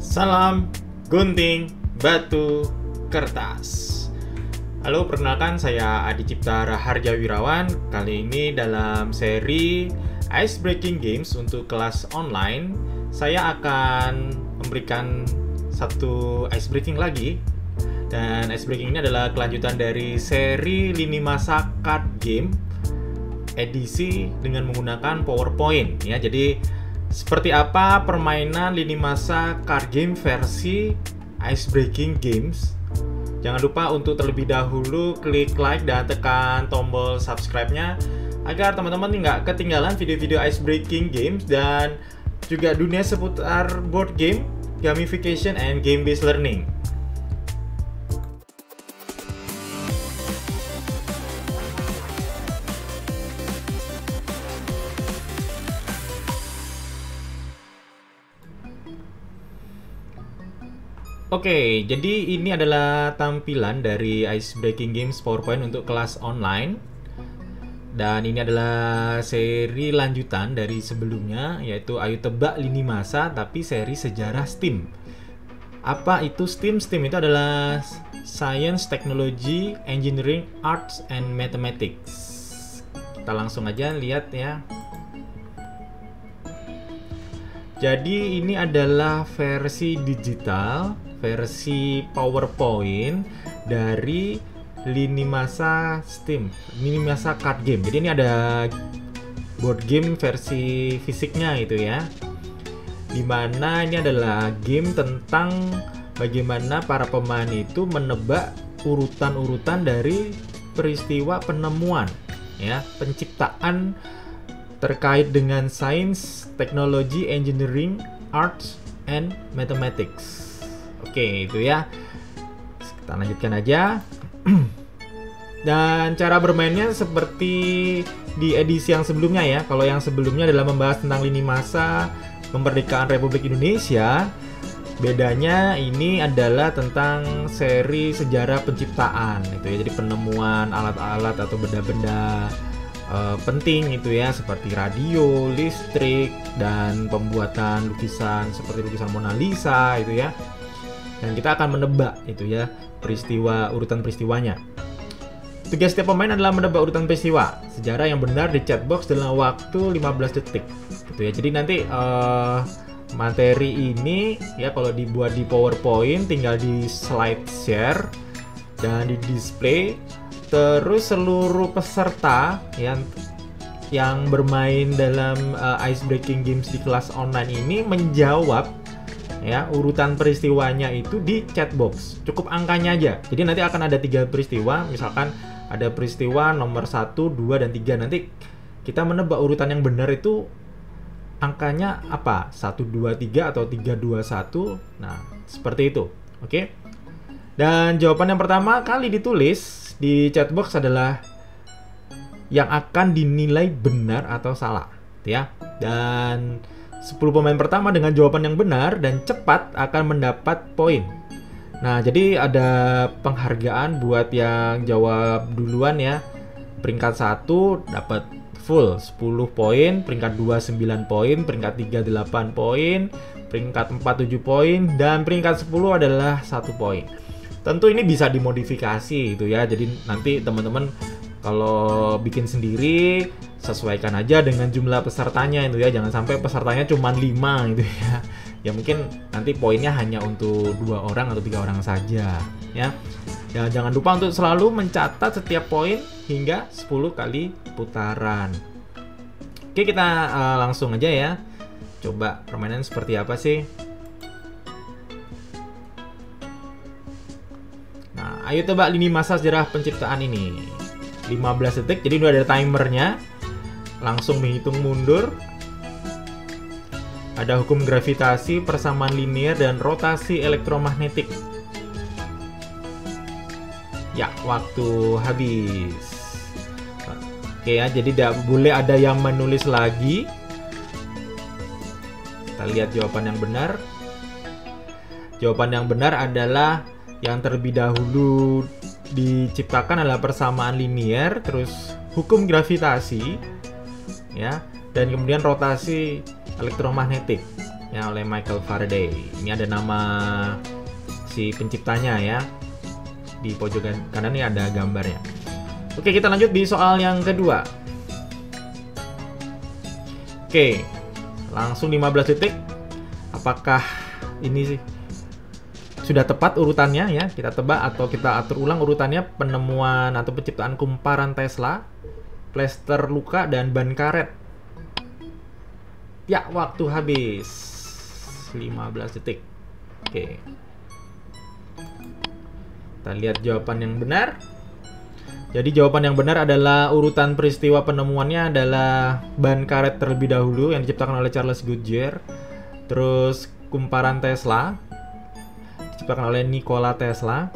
Salam gunting batu kertas. Halo, perkenalkan saya Adi Cipta Raharja Wirawan. Kali ini dalam seri Ice Breaking Games untuk kelas online, saya akan memberikan satu ice breaking lagi. Dan ice breaking ini adalah kelanjutan dari seri lini masa card game edisi dengan menggunakan PowerPoint ya. Jadi seperti apa permainan lini masa card game versi Ice Breaking Games? Jangan lupa untuk terlebih dahulu klik like dan tekan tombol subscribe-nya agar teman-teman nggak ketinggalan video-video Ice Breaking Games dan juga dunia seputar board game, gamification, and game-based learning. Oke, jadi ini adalah tampilan dari Ice Breaking Games PowerPoint untuk kelas online. Dan ini adalah seri lanjutan dari sebelumnya, yaitu Ayo Tebak Lini Masa, tapi seri sejarah STEAM. Apa itu STEAM? STEAM itu adalah Science, Technology, Engineering, Arts, and Mathematics. Kita langsung aja lihat ya. Jadi ini adalah versi digital, versi PowerPoint dari lini masa STEAM, lini masa card game. Jadi ini ada board game versi fisiknya itu ya. Dimana ini adalah game tentang bagaimana para pemain itu menebak urutan-urutan dari peristiwa penemuan ya, penciptaan terkait dengan sains, teknologi, engineering, arts, and mathematics. Oke, itu ya. Kita lanjutkan aja. Dan cara bermainnya seperti di edisi yang sebelumnya ya. Kalau yang sebelumnya adalah membahas tentang lini masa kemerdekaan Republik Indonesia, bedanya ini adalah tentang seri sejarah penciptaan itu ya. Jadi penemuan alat-alat atau benda-benda penting itu ya, seperti radio, listrik, dan pembuatan lukisan seperti lukisan Mona Lisa itu ya. Dan kita akan menebak itu ya urutan peristiwanya. Tugas setiap pemain adalah menebak urutan peristiwa sejarah yang benar di chat box dalam waktu 15 detik gitu ya. Jadi nanti materi ini ya kalau dibuat di PowerPoint tinggal di slide share dan di display. Terus seluruh peserta yang bermain dalam Ice Breaking Games di kelas online ini menjawab ya urutan peristiwanya itu di chat box. Cukup angkanya aja. Jadi nanti akan ada 3 peristiwa, misalkan ada peristiwa nomor 1, 2, dan 3. Nanti kita menebak urutan yang benar itu angkanya apa? 1, 2, 3 atau 3, 2, 1. Nah, seperti itu. Oke. Dan jawaban yang pertama kali ditulis di chatbox adalah yang akan dinilai benar atau salah ya. Dan 10 pemain pertama dengan jawaban yang benar dan cepat akan mendapat poin. Nah, jadi ada penghargaan buat yang jawab duluan ya. Peringkat 1 dapat full 10 poin, peringkat 2 9 poin, peringkat 3 8 poin, peringkat 4 7 poin, dan peringkat 10 adalah 1 poin. Tentu ini bisa dimodifikasi gitu ya. Jadi nanti teman-teman kalau bikin sendiri sesuaikan aja dengan jumlah pesertanya itu ya. Jangan sampai pesertanya cuma 5 gitu ya. Ya mungkin nanti poinnya hanya untuk 2 orang atau 3 orang saja ya. Dan jangan lupa untuk selalu mencatat setiap poin hingga 10 kali putaran. Oke, kita langsung aja ya. Coba permainan seperti apa sih? Ayo tebak lini masa sejarah penciptaan ini. 15 detik, jadi udah ada timernya. Langsung menghitung mundur. Ada hukum gravitasi, persamaan linear, dan rotasi elektromagnetik. Ya, waktu habis. Oke ya, jadi tidak boleh ada yang menulis lagi. Kita lihat jawaban yang benar. Jawaban yang benar adalah yang terlebih dahulu diciptakan adalah persamaan linear, terus hukum gravitasi ya, dan kemudian rotasi elektromagnetik. ya oleh Michael Faraday. Ini ada nama si penciptanya ya. Di pojok kanan ini ada gambarnya. Oke, kita lanjut di soal yang kedua. Oke, langsung 15 detik. Apakah ini sih sudah tepat urutannya ya? Kita tebak atau kita atur ulang urutannya penemuan atau penciptaan kumparan Tesla, plester luka, dan ban karet. Ya, waktu habis 15 detik. Oke, kita lihat jawaban yang benar. Jadi jawaban yang benar adalah urutan peristiwa penemuannya adalah ban karet terlebih dahulu yang diciptakan oleh Charles Goodyear. Terus kumparan Tesla diciptakan oleh Nikola Tesla.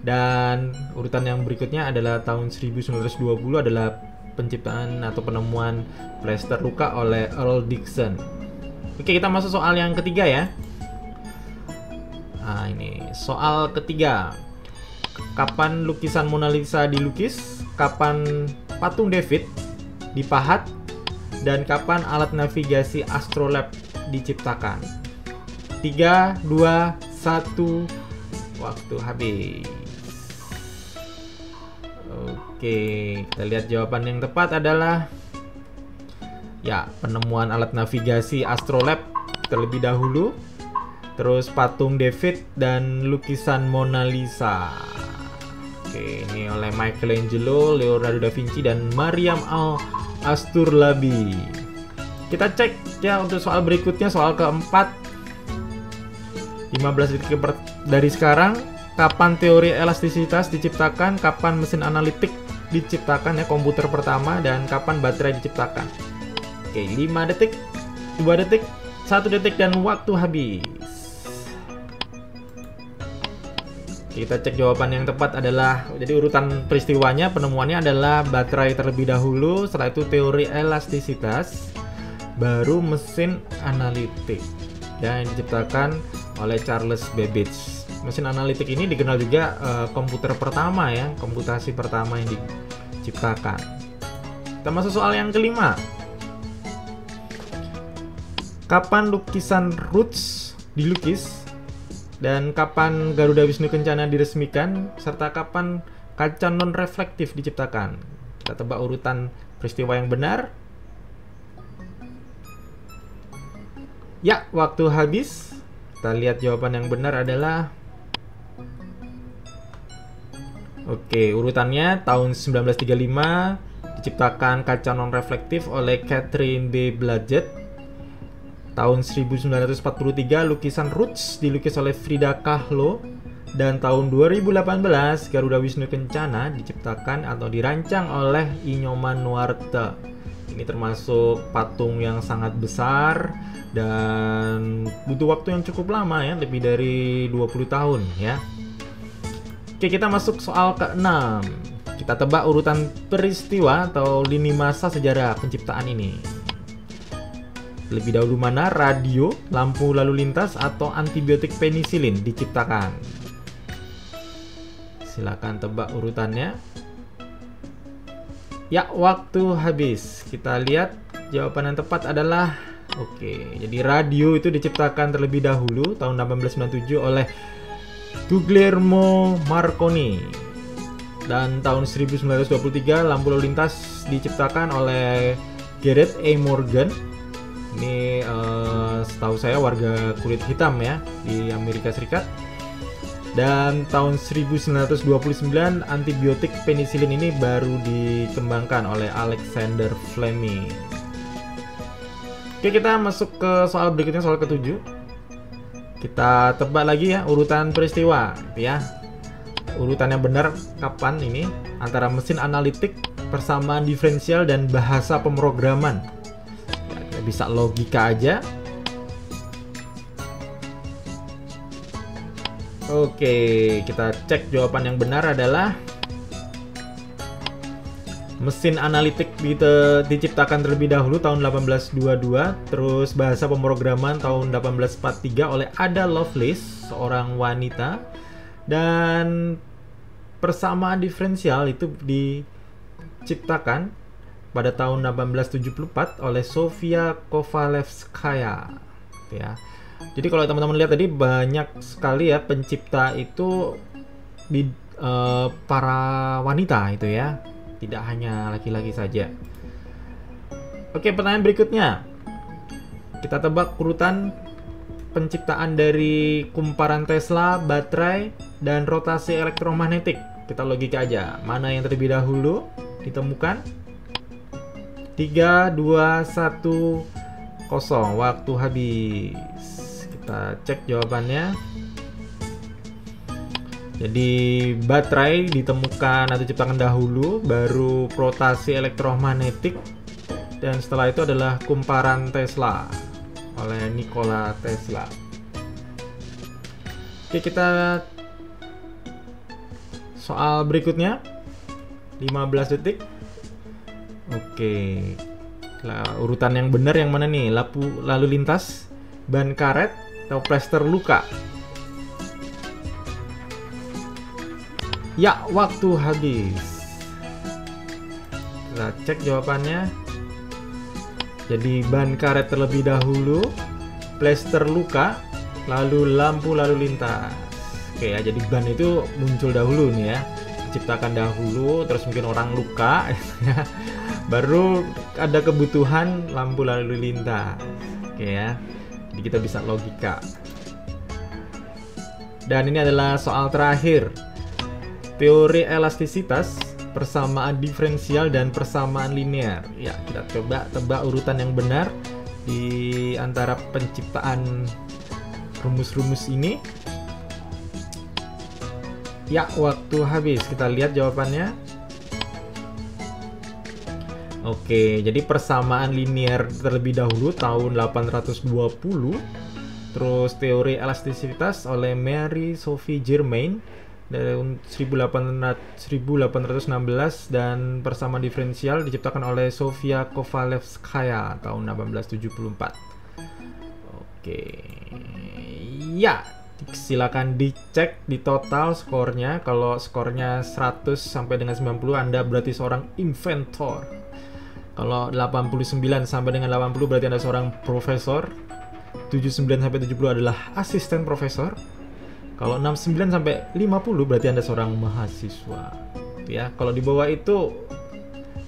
Dan urutan yang berikutnya adalah tahun 1920 adalah penciptaan atau penemuan plester luka oleh Earl Dixon. Oke, kita masuk soal yang ketiga ya. Nah, ini soal ketiga. Kapan lukisan Mona Lisa dilukis? Kapan patung David dipahat? Dan kapan alat navigasi Astrolabe diciptakan? 3, 2, 1, waktu habis. Oke, kita lihat jawaban yang tepat adalah ya, penemuan alat navigasi Astrolabe terlebih dahulu, terus patung David dan lukisan Mona Lisa. Oke, ini oleh Michelangelo, Leonardo da Vinci, dan Mariam Asturlabi. Kita cek ya untuk soal berikutnya, soal keempat. 15 detik dari sekarang. Kapan teori elastisitas diciptakan? Kapan mesin analitik diciptakan ya, komputer pertama? Dan kapan baterai diciptakan? Oke, 5 detik, 2 detik, 1 detik, dan waktu habis. Kita cek jawaban yang tepat adalah, jadi urutan peristiwanya, penemuannya adalah baterai terlebih dahulu, setelah itu teori elastisitas, baru mesin analitik yang diciptakan oleh Charles Babbage. Mesin analitik ini dikenal juga komputer pertama ya, komputasi pertama yang diciptakan. Kita masuk soal yang kelima. Kapan lukisan Roots dilukis? Dan kapan Garuda Wisnu Kencana diresmikan? Serta kapan kaca non-reflektif diciptakan? Kita tebak urutan peristiwa yang benar. Ya, waktu habis. Kita lihat jawaban yang benar adalah, oke, urutannya tahun 1935 diciptakan kaca non-reflektif oleh Catherine B. Blodgett. Tahun 1943 lukisan Roots dilukis oleh Frida Kahlo. Dan tahun 2018 Garuda Wisnu Kencana diciptakan atau dirancang oleh Inyoman Nuarte. Ini termasuk patung yang sangat besar dan butuh waktu yang cukup lama ya, lebih dari 20 tahun ya. Oke, kita masuk soal ke-6. Kita tebak urutan peristiwa atau lini masa sejarah penciptaan ini. Lebih dahulu mana radio, lampu lalu lintas, atau antibiotik penisilin diciptakan? Silakan tebak urutannya. Ya, waktu habis. Kita lihat jawaban yang tepat adalah, oke, jadi radio itu diciptakan terlebih dahulu tahun 1897 oleh Guglielmo Marconi. Dan tahun 1923 lampu lalu lintas diciptakan oleh Gareth A. Morgan. Ini setahu saya warga kulit hitam ya di Amerika Serikat. Dan tahun 1929 antibiotik penisilin ini baru dikembangkan oleh Alexander Fleming. Oke, kita masuk ke soal berikutnya, soal ke-7. Kita tebak lagi ya urutan peristiwa ya. Urutannya benar kapan ini antara mesin analitik, persamaan diferensial, dan bahasa pemrograman. Ya, bisa logika aja. Oke, kita cek jawaban yang benar adalah mesin analitik diciptakan terlebih dahulu tahun 1822, terus bahasa pemrograman tahun 1843 oleh Ada Lovelace, seorang wanita, dan persamaan diferensial itu diciptakan pada tahun 1874 oleh Sofia Kovalevskaya. gitu ya. Jadi kalau teman-teman lihat tadi banyak sekali ya pencipta itu di para wanita itu ya, tidak hanya laki-laki saja. Oke, pertanyaan berikutnya. Kita tebak urutan penciptaan dari kumparan Tesla, baterai, dan rotasi elektromagnetik. Kita logika aja. Mana yang terlebih dahulu ditemukan? 3, 2, 1, 0. Waktu habis. Kita cek jawabannya. Jadi baterai ditemukan atau diciptakan dahulu, baru rotasi elektromagnetik, dan setelah itu adalah kumparan Tesla oleh Nikola Tesla. Oke, kita soal berikutnya. 15 detik. Oke. Urutan yang benar yang mana nih? Lalu lintas, ban karet, atau plester luka? Ya, waktu habis. Kita cek jawabannya. Jadi ban karet terlebih dahulu, plester luka, lalu lampu lalu lintas. Oke ya, jadi ban itu muncul dahulu nih ya, diciptakan dahulu, terus mungkin orang luka, baru ada kebutuhan lampu lalu lintas. Oke ya, jadi kita bisa logika. Dan ini adalah soal terakhir. Teori elastisitas, persamaan diferensial, dan persamaan linear. Ya, kita coba tebak urutan yang benar di antara penciptaan rumus-rumus ini. Ya, waktu habis. Kita lihat jawabannya. Oke, jadi persamaan linear terlebih dahulu tahun 820. Terus teori elastisitas oleh Mary Sophie Germain dari 1816, dan persamaan diferensial diciptakan oleh Sofia Kovalevskaya tahun 1874. Oke. Ya, silakan dicek di total skornya. Kalau skornya 100 sampai dengan 90, Anda berarti seorang inventor. Kalau 89 sampai dengan 80 berarti Anda seorang profesor. 79 sampai 70 adalah asisten profesor. Kalau 69 sampai 50 berarti Anda seorang mahasiswa. Ya, kalau di bawah itu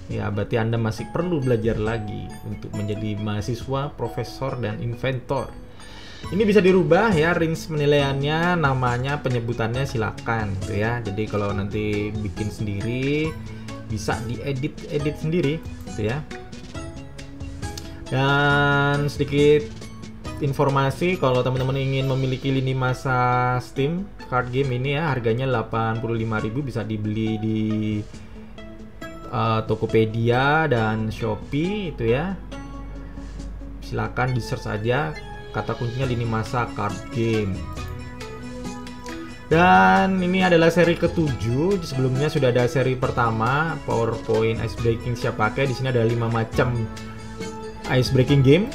ya berarti Anda masih perlu belajar lagi untuk menjadi mahasiswa, profesor, dan inventor. Ini bisa dirubah ya range penilaiannya, namanya, penyebutannya silakan gitu ya. Jadi kalau nanti bikin sendiri bisa diedit sendiri gitu ya. Dan sedikit informasi, kalau teman-teman ingin memiliki lini masa Steam card game ini ya, harganya 85.000, bisa dibeli di Tokopedia dan Shopee itu ya. Silakan di search aja kata kuncinya lini masa card game. Dan ini adalah seri ke-7. Sebelumnya sudah ada seri pertama, PowerPoint Ice Breaking siap pakai. Di sini ada 5 macam Ice Breaking game.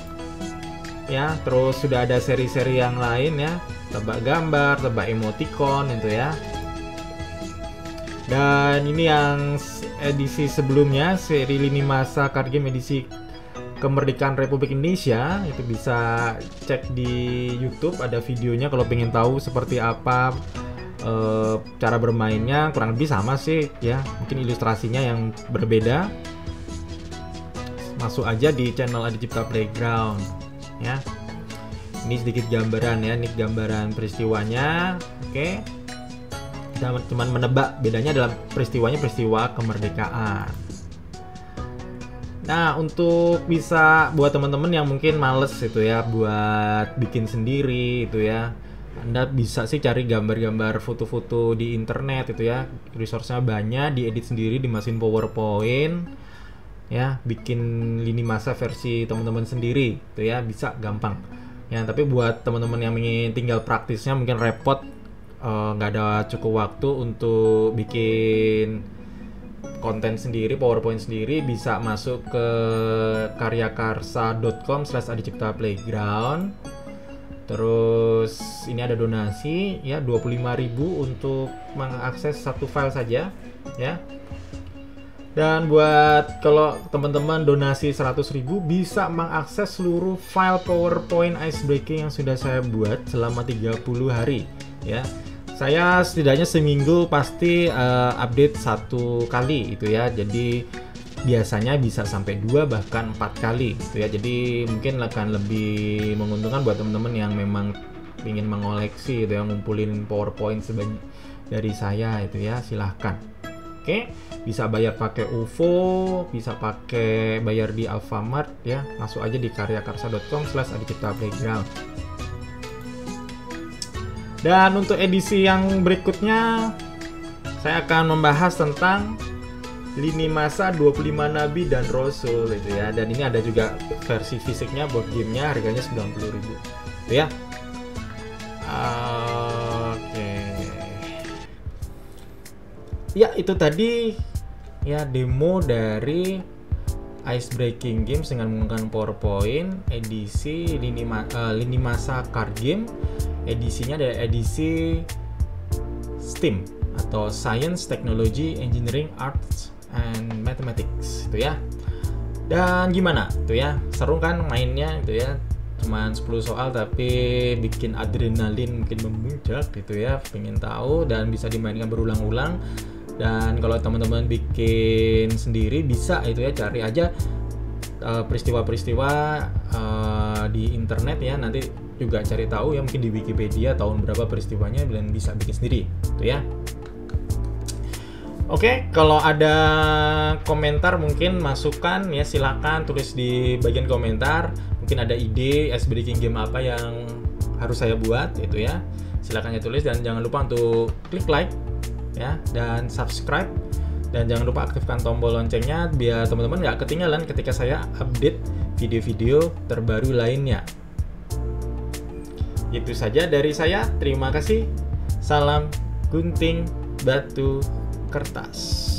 Ya, terus sudah ada seri-seri yang lain ya, tebak gambar, tebak emoticon itu ya. Dan ini yang edisi sebelumnya, seri lini masa card game edisi Kemerdekaan Republik Indonesia, itu bisa cek di YouTube, ada videonya kalau pengen tahu seperti apa cara bermainnya. Kurang lebih sama sih ya, mungkin ilustrasinya yang berbeda. Masuk aja di channel Adicipta Playground ya. Ini sedikit gambaran ya, ini gambaran peristiwanya. Oke, kita cuma menebak, bedanya adalah peristiwanya peristiwa kemerdekaan. Nah, untuk bisa buat teman-teman yang mungkin males itu ya buat bikin sendiri itu ya, Anda bisa sih cari gambar-gambar foto-foto di internet itu ya, resource-nya banyak, diedit sendiri, dimasukin PowerPoint ya, bikin lini masa versi teman-teman sendiri itu ya, bisa gampang ya. Tapi buat teman-teman yang ingin tinggal praktisnya mungkin repot, nggak ada cukup waktu untuk bikin konten sendiri, PowerPoint sendiri, bisa masuk ke karyakarsa.com/adicipta playground. Terus ini ada donasi ya, 25.000 untuk mengakses satu file saja ya. Dan buat kalau teman-teman donasi 100.000 bisa mengakses seluruh file PowerPoint icebreaking yang sudah saya buat selama 30 hari ya. Saya setidaknya seminggu pasti update 1 kali itu ya. Jadi biasanya bisa sampai 2 bahkan 4 kali gitu ya. Jadi mungkin akan lebih menguntungkan buat teman-teman yang memang ingin mengoleksi itu ya, ngumpulin PowerPoint sebanyak dari saya itu ya, silahkan. Oke, bisa bayar pakai OVO, bisa pakai bayar di Alfamart ya. Masuk aja di karyakarsa.com/adiciptaplayground. Dan untuk edisi yang berikutnya saya akan membahas tentang Lini Masa 25 Nabi dan Rasul itu ya. Dan ini ada juga versi fisiknya, board gamenya, harganya 90.000 itu ya. Oke. Ya, itu tadi ya demo dari Icebreaking Games dengan menggunakan PowerPoint edisi Lini Masa Card Game. Edisinya adalah edisi STEAM atau Science, Technology, Engineering, Arts, and Mathematics itu ya. Dan gimana tuh ya, seru kan mainnya itu ya. Cuman 10 soal tapi bikin adrenalin mungkin memuncak gitu ya, pengen tahu, dan bisa dimainkan berulang-ulang. Dan kalau teman-teman bikin sendiri bisa itu ya, cari aja peristiwa-peristiwa di internet ya, nanti juga cari tahu ya, mungkin di Wikipedia tahun berapa peristiwanya, dan bisa bikin sendiri itu ya. Oke, kalau ada komentar mungkin masukan ya, silakan tulis di bagian komentar. Mungkin ada ide icebreaking game apa yang harus saya buat itu ya, silakan ya tulis. Dan jangan lupa untuk klik like ya, dan subscribe, dan jangan lupa aktifkan tombol loncengnya biar teman-teman nggak ketinggalan ketika saya update video-video terbaru lainnya. Itu saja dari saya, terima kasih. Salam gunting batu kertas.